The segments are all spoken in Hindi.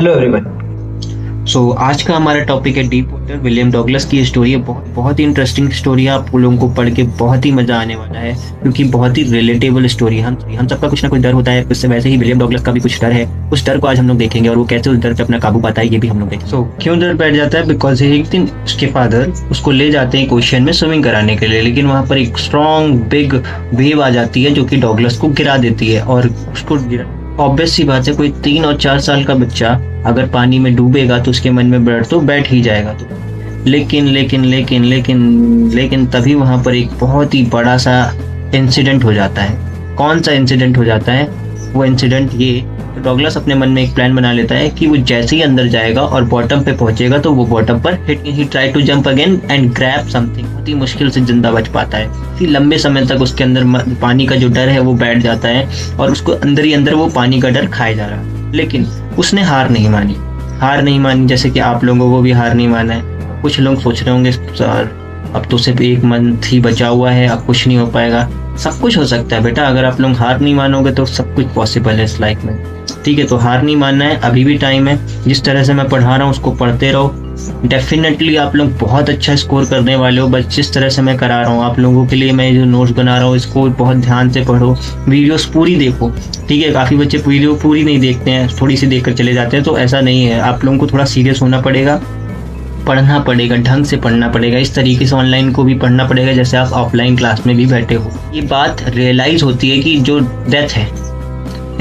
Hello everyone. आज का हमारा टॉपिक है डीप वाटर। विलियम डॉगलस की स्टोरी है। बहुत ही इंटरेस्टिंग स्टोरी है। आप लोगों को पढ़ के बहुत ही मजा आने वाला है क्योंकि बहुत ही रिलेटेबल स्टोरी है। हम सबका कुछ ना कुछ डर होता है, उससे वैसे ही विलियम डॉगलस का भी कुछ डर है। उस डर को आज हम लोग देखेंगे और वो कैसे उस डर पे अपना काबू पाता है ये भी हम लोग देखेंगे। क्यों डर बैठ जाता है? बिकॉज एक दिन उसके फादर उसको ले जाते हैं ओशियन में स्विमिंग कराने के लिए, लेकिन वहां पर एक स्ट्रॉन्ग बिग वेव आ जाती है जो कि डॉगलस को गिरा देती है और उसको ऑब्वियस सी बात है, कोई 3 और 4 साल का बच्चा अगर पानी में डूबेगा तो उसके मन में डर तो बैठ ही जाएगा। तो लेकिन तभी वहां पर एक बहुत ही बड़ा सा इंसिडेंट हो जाता है। कौन सा इंसिडेंट हो जाता है? वो इंसिडेंट ये, तो डॉगलस अपने मन में एक प्लान बना लेता है कि वो जैसे ही अंदर जाएगा और बॉटम पे पहुंचेगा तो वो बॉटम पर he try to jump again and grab something. बहुत ही मुश्किल से जिंदा बच पाता है। इसी लंबे समय तक उसके अंदर पानी का जो डर है वो बैठ जाता है और उसको अंदर ही अंदर वो पानी का डर खाए जा रहा है। लेकिन उसने हार नहीं मानी, जैसे कि आप लोगों को भी हार नहीं माना है। कुछ लोग सोच रहे होंगे सर अब तो सिर्फ 1 मंथ ही बचा हुआ है, अब कुछ नहीं हो पाएगा। सब कुछ हो सकता है बेटा, अगर आप लोग हार नहीं मानोगे तो सब कुछ पॉसिबल है इस लाइफ में। ठीक है, तो हार नहीं मानना है, अभी भी टाइम है। जिस तरह से मैं पढ़ा रहा हूँ उसको पढ़ते रहो। डेफिनेटली आप लोग बहुत अच्छा स्कोर करने वाले हो। बस जिस तरह से मैं करा रहा हूँ आप लोगों के लिए, मैं जो नोट्स बना रहा हूँ इसको बहुत ध्यान से पढ़ो, वीडियोस पूरी देखो। ठीक है, काफी बच्चे वीडियो पूरी नहीं देखते हैं, थोड़ी सी देखकर चले जाते हैं, तो ऐसा नहीं है। आप लोगों को थोड़ा सीरियस होना पड़ेगा, पढ़ना पड़ेगा, ढंग से पढ़ना पड़ेगा। इस तरीके से ऑनलाइन को भी पढ़ना पड़ेगा जैसे आप ऑफलाइन क्लास में भी बैठे हो। ये बात रियलाइज होती है कि जो डेथ है,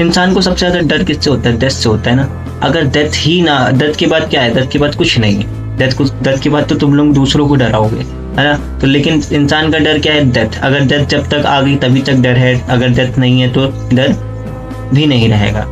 इंसान को सबसे ज्यादा डर किससे होता है? डेथ से होता है ना। अगर डेथ ही ना, डेथ के बाद क्या है? डेथ के बाद कुछ नहीं है। डेथ के बाद तो तुम लोग दूसरों को डराओगे, है ना। तो लेकिन इंसान का डर क्या है? डेथ। अगर डेथ जब तक आ गई तभी तक डर है, अगर डेथ नहीं है तो डर भी नहीं रहेगा।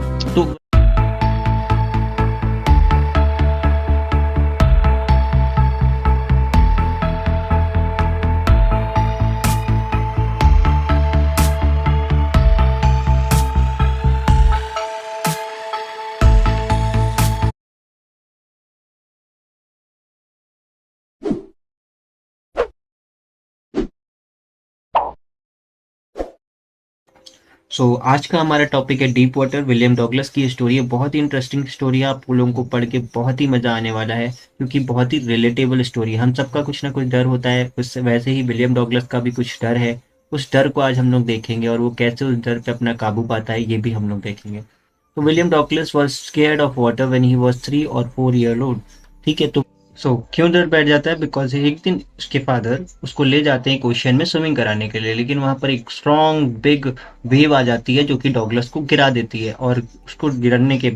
तो आज का हमारा टॉपिक है डीप वाटर। विलियम डॉगलस की स्टोरी है। बहुत ही इंटरेस्टिंग स्टोरी है। आप लोगों को पढ़ के बहुत ही मजा आने वाला है क्योंकि बहुत ही रिलेटेबल स्टोरी है। हम सबका कुछ ना कुछ डर होता है, उससे वैसे ही विलियम डॉगलस का भी कुछ डर है। उस डर को आज हम लोग देखेंगे और वो कैसे उस डर पे अपना काबू पाता है ये भी हम लोग देखेंगे। तो William Douglas was scared of water when he was 3 और 4 ईयर ओल्ड। ठीक है, तो क्यों डर बैठ जाता है? बिकॉज एक दिन उसके फादर उसको ले जाते हैं ओशियन में स्विमिंग कराने के लिए, लेकिन वहां पर एक स्ट्रॉन्ग बिग वेव आ जाती है जो कि डॉगलस को गिरा देती है और उसको गिरने के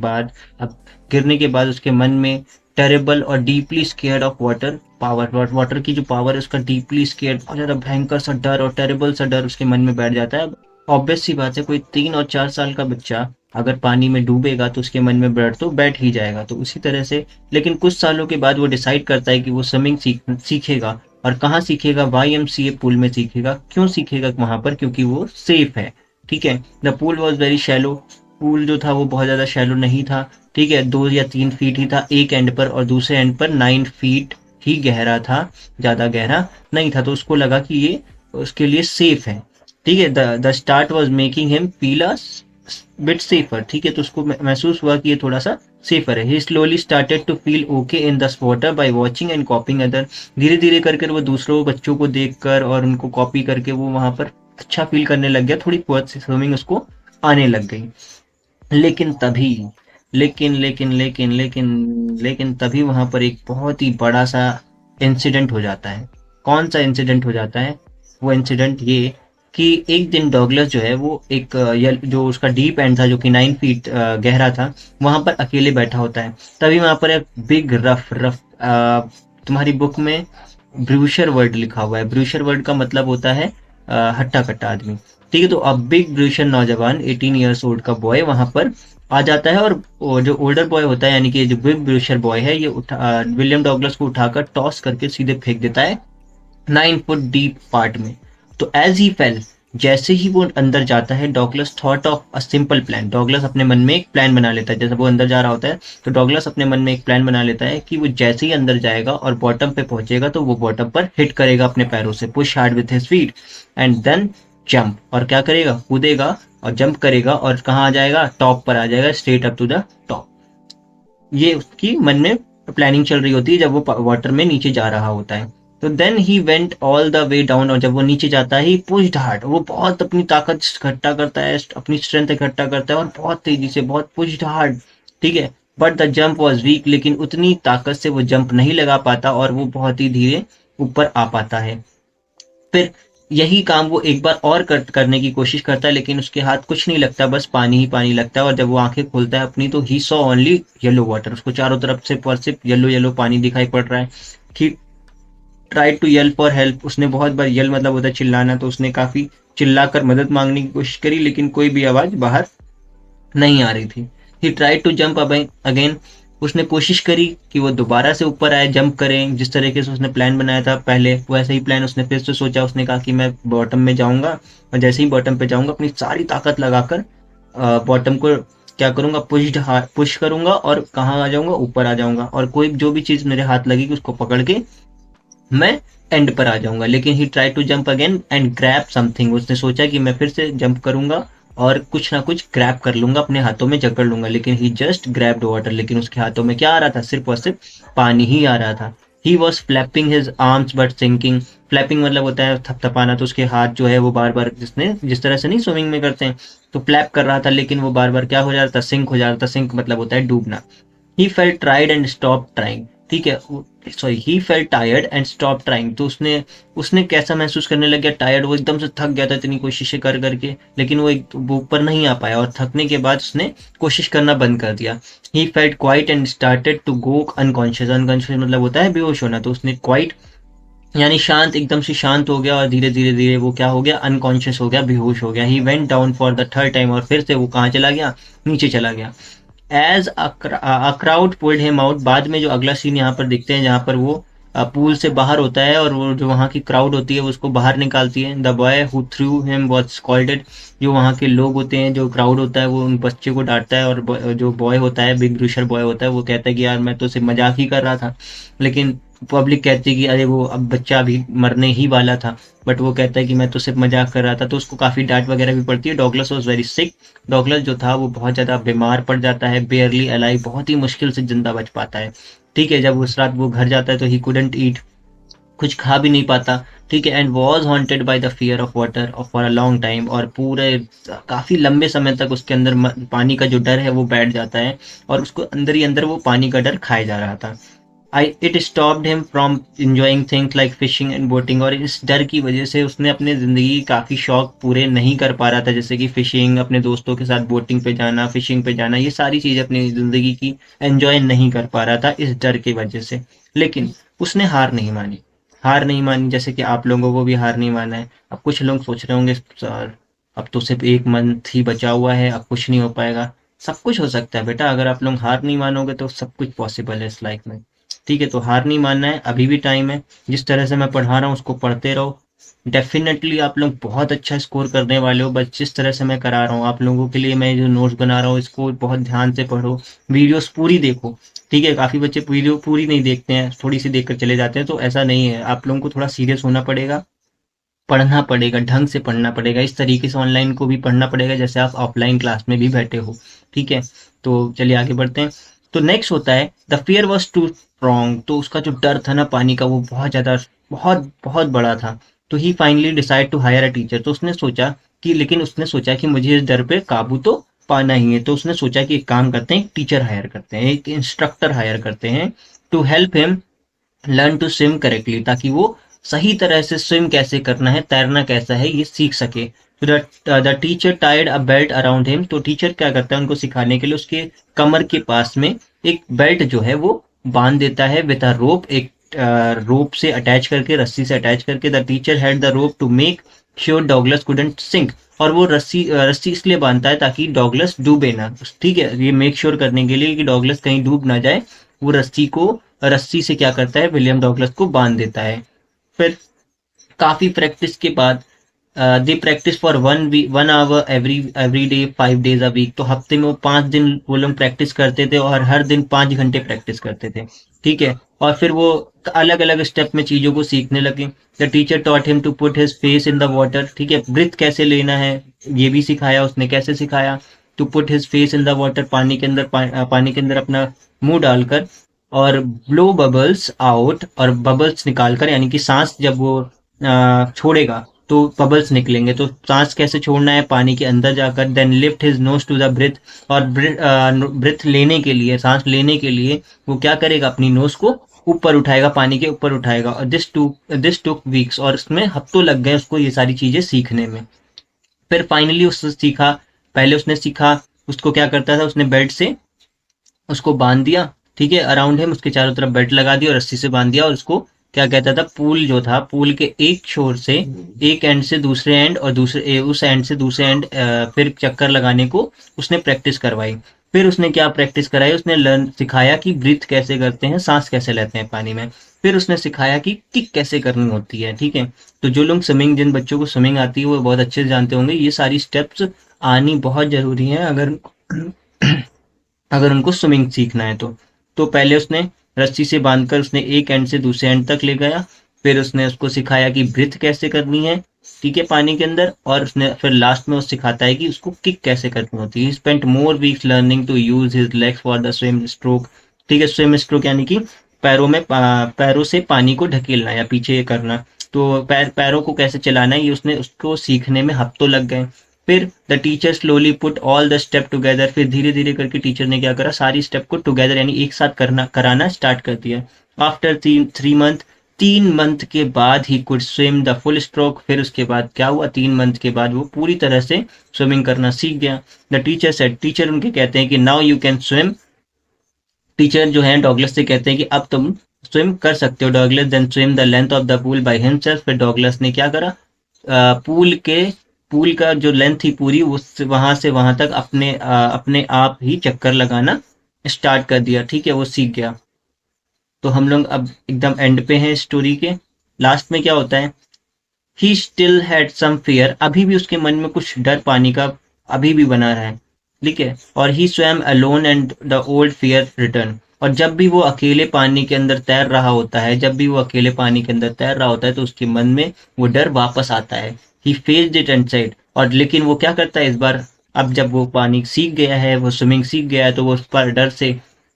बाद उसके मन में टेरेबल और deeply scared of water water की जो पावर है उसका डीपली स्केयर्ड, बहुत ज्यादा भयंकर सा डर और टेरेबल सा डर उसके मन में बैठ जाता है। ऑब्वियस सी बात है, कोई 3 और 4 साल का बच्चा अगर पानी में डूबेगा तो उसके मन में डर तो बैठ ही जाएगा। तो उसी तरह से लेकिन कुछ सालों के बाद वो डिसाइड करता है कि वो स्विमिंग सीखेगा। और कहाँ सीखेगा? YMCA पूल में सीखेगा। क्यों सीखेगा वहां पर? क्योंकि वो सेफ है। ठीक है, the pool was very shallow. Pool जो था वो बहुत ज्यादा शैलो नहीं था। ठीक है, 2 या 3 फीट ही था एक एंड पर और दूसरे एंड पर 9 फीट ही गहरा था, ज्यादा गहरा नहीं था। तो उसको लगा कि ये उसके लिए सेफ है। ठीक है, the start was making him feel a bit safer. ठीक है, तो उसको महसूस हुआ कि ये थोड़ा सा सेफर है। He slowly started to feel okay in the water by watching and copying other. धीरे धीरे करके वो दूसरों बच्चों को देखकर और उनको कॉपी करके वो वहां पर अच्छा फील करने लग गया। थोड़ी बहुत स्विमिंग उसको आने लग गई। लेकिन तभी लेकिन तभी वहां पर एक बहुत ही बड़ा सा इंसिडेंट हो जाता है। कौन सा इंसिडेंट हो जाता है? वो इंसिडेंट ये कि एक दिन डॉगलस जो है वो एक जो उसका डीप एंड था जो कि 9 फीट गहरा था, वहां पर अकेले बैठा होता है। तभी वहां पर एक बिग रफ रफ तुम्हारी बुक में ब्रूशर वर्ड लिखा हुआ है। ब्रूशर वर्ड का मतलब होता है हट्टा कट्टा आदमी। ठीक है, तो अब बिग ब्रूशर नौजवान 18 ईयर्स ओल्ड का बॉय वहां पर आ जाता है और वो जो ओल्डर बॉय होता है यानी कि जो बिग ब्रूशर बॉय है ये विलियम डॉगलस को उठाकर टॉस करके सीधे फेंक देता है 9 फुट डीप पार्ट में। तो एज ही फेल, जैसे ही वो अंदर जाता है, Douglas thought of a simple plan. Douglas अपने मन में एक प्लान बना लेता है। जैसे वो अंदर जा रहा होता है तो डॉगलस अपने मन में एक प्लान बना लेता है कि वो जैसे ही अंदर जाएगा और बॉटम पे पहुंचेगा तो वो बॉटम पर हिट करेगा अपने पैरों से, push hard with his feet and then jump. और क्या करेगा? कूदेगा और जंप करेगा और कहाँ आ जाएगा? टॉप पर आ जाएगा, straight up to the top. ये उसकी मन में प्लानिंग चल रही होती है जब वो वाटर में नीचे जा रहा होता है। तो then he went all the way down, और जब वो नीचे जाता है ही पुश्ड हार्ड, वो बहुत अपनी ताकत इकट्ठा करता है, अपनी स्ट्रेंथ इकट्ठा करता है और बहुत तेजी से, बहुत पुश्ड हार्ड, ठीक है। But the jump was weak, लेकिन उतनी ताकत से वो जंप नहीं लगा पाता और वो बहुत ही धीरे ऊपर आ पाता है। फिर यही काम वो एक बार और करने की कोशिश करता है, लेकिन उसके हाथ कुछ नहीं लगता, बस पानी ही पानी लगता है। और जब वो आंखें खोलता है अपनी, तो he saw only yellow water, उसको चारों तरफ से पर सिर्फ येलो येलो पानी दिखाई पड़ रहा है। He try to yell for help, उसने बहुत बार, यल मतलब होता है चिल्लाना, तो उसने काफी चिल्लाकर मदद मांगने की कोशिश करी, लेकिन कोई भी आवाज बाहर नहीं आ रही थी। ही ट्राई टू जंप अगेन, उसने कोशिश करी कि वो दोबारा से ऊपर आए, जंप करें, जिस तरीके से उसने प्लान बनाया था पहले वैसा ही प्लान उसने फिर से सोचा। उसने कहा कि मैं बॉटम में जाऊंगा, और जैसे ही बॉटम पे जाऊंगा अपनी सारी ताकत लगाकर बॉटम को क्या करूंगा, पुश करूंगा और कहाँ आ जाऊंगा, ऊपर आ जाऊंगा, और कोई जो भी चीज मेरे हाथ लगेगी उसको पकड़ के मैं एंड पर आ जाऊंगा। लेकिन he try to jump again and grab something, उसने सोचा कि मैं फिर से जंप करूंगा और कुछ ना कुछ ग्रैब कर लूंगा, अपने हाथों में जकड़ लूंगा। लेकिन ही जस्ट ग्रैब्ड वाटर, लेकिन उसके हाथों में क्या आ रहा था, सिर्फ और सिर्फ पानी ही आ रहा था। He was flapping his arms but sinking, flapping मतलब होता है थपथपाना, तो उसके हाथ जो है वो बार बार, जिसने जिस तरह से नहीं स्विमिंग में करते हैं, तो फ्लैप कर रहा था, लेकिन वो बार बार क्या हो जा रहा था, सिंक हो जा रहा था। सिंक मतलब होता है डूबना। He felt tried and stop trying, ठीक है, sorry, he felt tired and stop trying, तो उसने उसने कैसा महसूस करने लग गया, टायर्ड, वो एकदम से थक गया था इतनी कोशिशें कर करके, लेकिन वो ऊपर नहीं आ पाया, और थकने के बाद उसने कोशिश करना बंद कर दिया। He felt quiet and started to go unconscious, unconscious मतलब होता है बेहोश होना, तो उसने क्वाइट यानी शांत, एकदम से शांत हो गया, और धीरे धीरे धीरे वो क्या हो गया, अनकॉन्शियस हो गया, बेहोश हो गया। He went down for the third time, और फिर से वो कहाँ चला गया, नीचे चला गया। As a crowd pulled him out, बाद में जो अगला सीन यहाँ पर दिखते हैं जहाँ पर वो पूल से बाहर होता है, और वो जो वहाँ की क्राउड होती है वो उसको बाहर निकालती है। The boy who through him was scolded, जो वहाँ के लोग होते हैं, जो क्राउड होता है, वो उन बच्चे को डांटता है, और जो बॉय होता है, बिग ब्रूशर बॉय होता है, वो कहता है कि यार मैं तो सिर्फ मजाक ही कर रहा था। लेकिन पब्लिक कहती है कि अरे वो अब बच्चा अभी मरने ही वाला था, बट वो कहता है कि मैं तो सिर्फ मजाक कर रहा था, तो उसको काफी डांट वगैरह भी पड़ती है। Douglas was very sick, Douglas जो था वो बहुत ज्यादा बीमार पड़ जाता है, बेयरली अलाइव, बहुत ही मुश्किल से जिंदा बच पाता है। ठीक है, जब उस रात वो घर जाता है तो ही कुडंट ईट, कुछ खा भी नहीं पाता। ठीक है, and was haunted by the fear of water for a long time, और पूरे काफी लंबे समय तक उसके अंदर पानी का जो डर है वो बैठ जाता है, और उसको अंदर ही अंदर वो पानी का डर खाए जा रहा था। It stopped him from enjoying things like fishing and boating, और इस डर की वजह से उसने अपने ज़िंदगी के काफ़ी शौक पूरे नहीं कर पा रहा था, जैसे कि फिशिंग, अपने दोस्तों के साथ बोटिंग पे जाना, फिशिंग पे जाना, ये सारी चीज़ अपनी ज़िंदगी की एंजॉय नहीं कर पा रहा था इस डर की वजह से। लेकिन उसने हार नहीं मानी, हार नहीं मानी, जैसे कि आप लोगों को भी हार नहीं माना है। अब कुछ लोग सोच रहे होंगे सर अब तो सिर्फ 1 मंथ ही बचा हुआ है, अब कुछ नहीं हो पाएगा। सब कुछ हो सकता है बेटा, अगर आप लोग हार नहीं मानोगे तो सब कुछ पॉसिबल है इस लाइफ में। ठीक है, तो हार नहीं मानना है, अभी भी टाइम है। जिस तरह से मैं पढ़ा रहा हूँ उसको पढ़ते रहो, डेफिनेटली आप लोग बहुत अच्छा स्कोर करने वाले हो। बस जिस तरह से मैं करा रहा हूँ आप लोगों के लिए, मैं जो नोट्स बना रहा हूँ इसको बहुत ध्यान से पढ़ो, वीडियोस पूरी देखो। ठीक है, काफ़ी बच्चे वीडियो पूरी नहीं देखते हैं, थोड़ी सी देखकर चले जाते हैं, तो ऐसा नहीं है, आप लोगों को थोड़ा सीरियस होना पड़ेगा, पढ़ना पड़ेगा, ढंग से पढ़ना पड़ेगा, इस तरीके से ऑनलाइन को भी पढ़ना पड़ेगा जैसे आप ऑफलाइन क्लास में भी बैठे हो। ठीक है, तो चलिए आगे बढ़ते हैं। तो नेक्स्ट होता है the fear was too strong, तो उसका जो डर था ना पानी का वो बहुत ज़्यादा, बहुत बहुत बड़ा था। तो he finally decide to hire a teacher, तो उसने सोचा कि, लेकिन उसने सोचा कि मुझे इस डर पे काबू तो पाना ही है, तो उसने सोचा कि एक काम करते हैं, एक टीचर हायर करते हैं, एक इंस्ट्रक्टर हायर करते हैं, to help him learn to swim correctly, ताकि वो सही तरह से स्विम कैसे करना है, तैरना कैसा है, ये सीख सके। तो the teacher Tide a belt around him, तो टीचर क्या करता है उनको सिखाने के लिए उसके कमर के पास में एक बेल्ट जो है वो बांध देता है विद अ रोप, एक रोप से अटैच करके, रस्सी से अटैच करके। The teacher had the rope to make sure Douglas couldn't sink, और वो रस्सी इसलिए बांधता है ताकि डॉगलस डूबे ना। ठीक है, ये मेक श्योर करने के लिए कि डॉगलस कहीं डूब ना जाए, वो रस्सी से क्या करता है, विलियम डॉगलस को बांध देता है। फिर काफी प्रैक्टिस के बाद they practice for 1 hour every day 5 days a week, तो हफ्ते में वो 5 दिन वो लोग प्रैक्टिस करते थे, और हर दिन 5 घंटे प्रैक्टिस करते थे। ठीक है, और फिर वो अलग अलग स्टेप में चीजों को सीखने लगे। The teacher taught him to put his face in the water, ठीक है, ब्रिथ कैसे लेना है ये भी सिखाया उसने, कैसे सिखाया, to put his face in the water, पानी के अंदर अपना मुंह डालकर, और ब्लो बबल्स आउट, और बबल्स निकालकर, यानी कि सांस जब वो छोड़ेगा तो बबल्स निकलेंगे। तो सांस कैसे छोड़ना है, पानी के अंदर जाकर। Then lift his nose to the breath, और ब्रेथ लेने के लिए, सांस लेने के लिए वो क्या करेगा, अपनी नोज को ऊपर उठाएगा, पानी के ऊपर उठाएगा। और दिस टुक वीक्स, और इसमें हफ्तों लग गए उसको ये सारी चीजें सीखने में। फिर फाइनली उसने सीखा। पहले उसने सीखा, उसको क्या करता था, उसने बेड से उसको बांध दिया, ठीक है, अराउंड हिम, उसके चारों तरफ बेल्ट लगा दिया और रस्सी से बांध दिया, और उसको क्या कहता था, पूल जो था, पूल के एक छोर से, एक एंड से दूसरे एंड, और उस एंड से दूसरे एंड फिर चक्कर लगाने को उसने प्रैक्टिस करवाई। फिर उसने क्या प्रैक्टिस कराई, उसने लर्न सिखाया कि ब्रीथ कैसे करते हैं, सांस कैसे लेते हैं पानी में। फिर उसने सिखाया कि किक कैसे करनी होती है, ठीक है। तो जो लोग स्विमिंग, जिन बच्चों को स्विमिंग आती है वो बहुत अच्छे से जानते होंगे, ये सारी स्टेप्स आनी बहुत जरूरी है अगर अगर उनको स्विमिंग सीखना है तो पहले उसने रस्सी से बांधकर उसने एक एंड से दूसरे एंड तक ले गया। फिर उसने उसको सिखाया कि ब्रीथ कैसे करनी है, ठीक है, पानी के अंदर। और उसने फिर लास्ट में वो सिखाता है कि उसको किक कैसे करनी होती है। He spent more weeks learning to use his legs for the swim stroke, ठीक है। स्विम स्ट्रोक यानी कि पैरों से पानी को ढकेलना या पीछे करना। तो पैरों को कैसे चलाना है, ये उसने उसको सीखने में हफ्तों लग गए। फिर the teacher slowly put all the step together, फिर धीरे धीरे करके टीचर ने क्या करा, सारी स्टेप को टुगेदर यानी एक साथ कराना स्टार्ट कर दिया। आफ्टर 3 मंथ, 3 मंथ के बाद he could swim the full stroke. फिर उसके बाद क्या हुआ, 3 मंथ के बाद वो पूरी तरह से स्विमिंग करना सीख गया। द टीचर सेड, टीचर उनके कहते हैं कि now you can swim. Teacher जो है डॉगलस से कहते हैं कि अब तुम स्विम कर सकते हो। Douglas then swim the length of the pool by himself. फिर डॉगलस ने क्या करा, पूल का जो लेंथ थी पूरी, उस वहां से वहां तक अपने आप ही चक्कर लगाना स्टार्ट कर दिया, ठीक है, वो सीख गया। तो हम लोग अब एकदम एंड पे हैं स्टोरी के। लास्ट में क्या होता है, he still had some fear, अभी भी उसके मन में कुछ डर पानी का अभी भी बना रहा है, ठीक है। और he swam alone and the old fear return, और जब भी वो अकेले पानी के अंदर तैर रहा होता है, जब भी वो अकेले पानी के अंदर तैर रहा होता है तो उसके मन में वो डर वापस आता है। ही फेस्ड इट एंड सेड, और लेकिन वो क्या करता है इस बार, अब जब वो पानी सीख गया है, वो स्विमिंग सीख गया है, तो वो उस पर डर से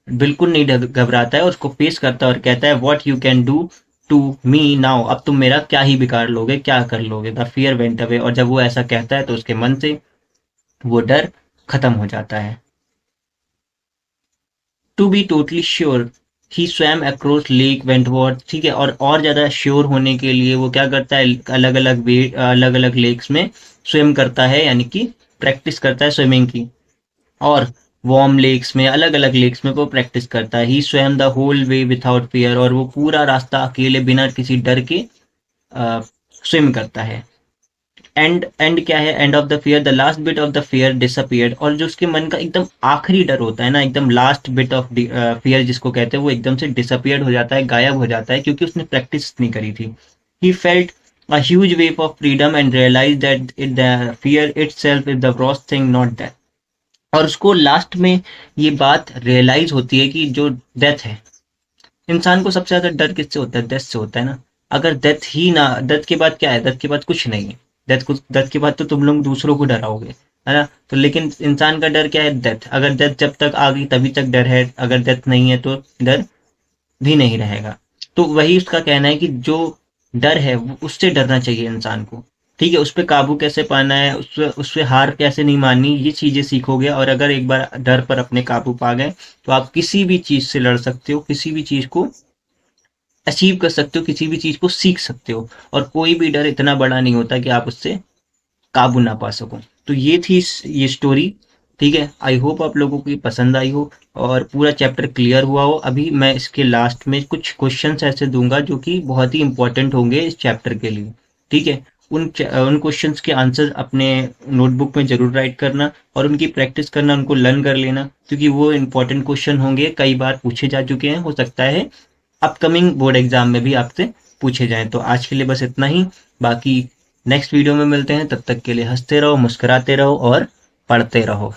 बिल्कुल नहीं घबराता है, उसको फेस करता है और कहता है what you can do to me now, अब तुम मेरा क्या ही बिगाड़ लोगे, क्या कर लोगे। द फियर वेंट अवे, और जब वो ऐसा कहता है तो उसके मन से वो डर खत्म हो जाता है। To be totally sure he swam across Lake Wentworth, ठीक है। और ज्यादा श्योर होने के लिए वो क्या करता है, अलग अलग लेक्स में स्विम करता है, यानी कि प्रैक्टिस करता है स्विमिंग की। और वार्म लेक्स में, अलग अलग लेक्स में वो प्रैक्टिस करता है। He swam the whole way without fear, और वो पूरा रास्ता अकेले बिना किसी डर के स्विम करता है। एंड क्या है, end of the fear, the last bit of the fear disappeared, और जो उसके मन का एकदम आखिरी डर होता है ना, एकदम लास्ट बिट ऑफ फियर जिसको कहते हैं, वो एकदम से डिसअपियर्ड हो जाता है, गायब हो जाता है, क्योंकि उसने प्रैक्टिस नहीं करी थी। He felt a huge wave of freedom and realized that the fear itself is the worst thing, not death. और उसको लास्ट में ये बात रियलाइज होती है कि जो डेथ है, इंसान को सबसे ज्यादा डर किससे होता है, डेथ से होता है ना। अगर डेथ ही ना, डेथ के बाद क्या है, डेथ के बाद कुछ नहीं है। डेथ के बाद तो तुम लोग दूसरों को डराओगे, है ना। तो लेकिन इंसान का डर क्या है, डेथ। अगर डेथ जब तक आ गई तभी तक डर है, अगर डेथ नहीं है तो डर भी नहीं रहेगा। तो वही उसका कहना है कि जो डर है उससे डरना चाहिए इंसान को, ठीक है। उस पर काबू कैसे पाना है, उस पे हार कैसे नहीं माननी, ये चीजें सीखोगे। और अगर एक बार डर पर अपने काबू पा गए तो आप किसी भी चीज से लड़ सकते हो, किसी भी चीज को अचीव कर सकते हो, किसी भी चीज को सीख सकते हो। और कोई भी डर इतना बड़ा नहीं होता कि आप उससे काबू ना पा सको। तो ये थी ये स्टोरी, ठीक है। आई होप आप लोगों को ये पसंद आई हो और पूरा चैप्टर क्लियर हुआ हो। अभी मैं इसके लास्ट में कुछ क्वेश्चंस ऐसे दूंगा जो कि बहुत ही इंपॉर्टेंट होंगे इस चैप्टर के लिए, ठीक है। उन क्वेश्चंस के आंसर अपने नोटबुक में जरूर राइट करना और उनकी प्रैक्टिस करना, उनको लर्न कर लेना, क्योंकि वो इंपॉर्टेंट क्वेश्चन होंगे, कई बार पूछे जा चुके हैं, हो सकता है अपकमिंग बोर्ड एग्जाम में भी आपसे पूछे जाएं। तो आज के लिए बस इतना ही, बाकी नेक्स्ट वीडियो में मिलते हैं। तब तक के लिए हंसते रहो, मुस्कुराते रहो और पढ़ते रहो।